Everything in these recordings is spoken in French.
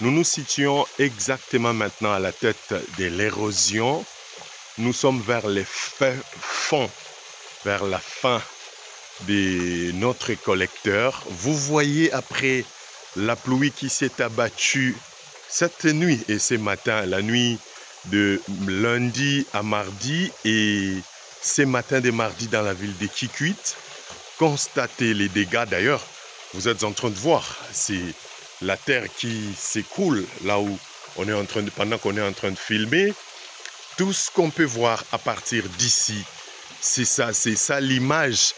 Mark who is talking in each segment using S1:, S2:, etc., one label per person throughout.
S1: Nous nous situons exactement maintenant à la tête de l'érosion. Nous sommes vers les fonds, vers la fin de notre collecteur. Vous voyez après la pluie qui s'est abattue cette nuit et ce matin, la nuit de lundi à mardi et ce matin de mardi dans la ville de Kikwit. Constatez les dégâts d'ailleurs. Vous êtes en train de voir, c'est la terre qui s'écoule là où on est en train de, pendant qu'on est en train de filmer. Tout ce qu'on peut voir à partir d'ici, c'est ça l'image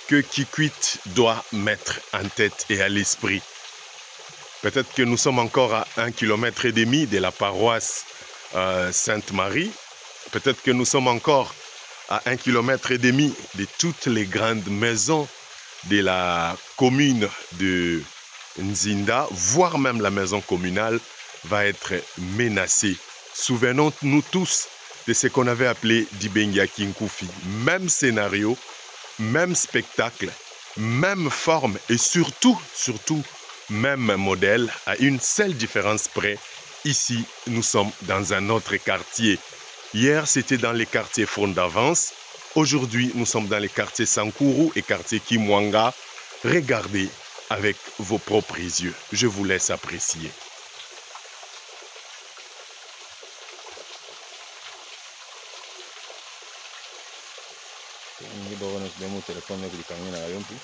S1: que Kikwit doit mettre en tête et à l'esprit. Peut-être que nous sommes encore à 1,5 km de la paroisse Sainte-Marie. Peut-être que nous sommes encore à 1,5 km de toutes les grandes maisons de la commune de Nzinda, voire même la maison communale va être menacée. Souvenons-nous tous de ce qu'on avait appelé Dibengia Kinkoufi. Même scénario, même spectacle, même forme et surtout, même modèle, à une seule différence près. Ici, nous sommes dans un autre quartier. Hier, c'était dans les quartiers Front d'Avance. Aujourd'hui, nous sommes dans les quartiers Sankuru et quartier Kimwanga. Regardez avec vos propres yeux. Je vous laisse apprécier.
S2: Ini bawa nasi demo telepon ni di kami na ayon pi.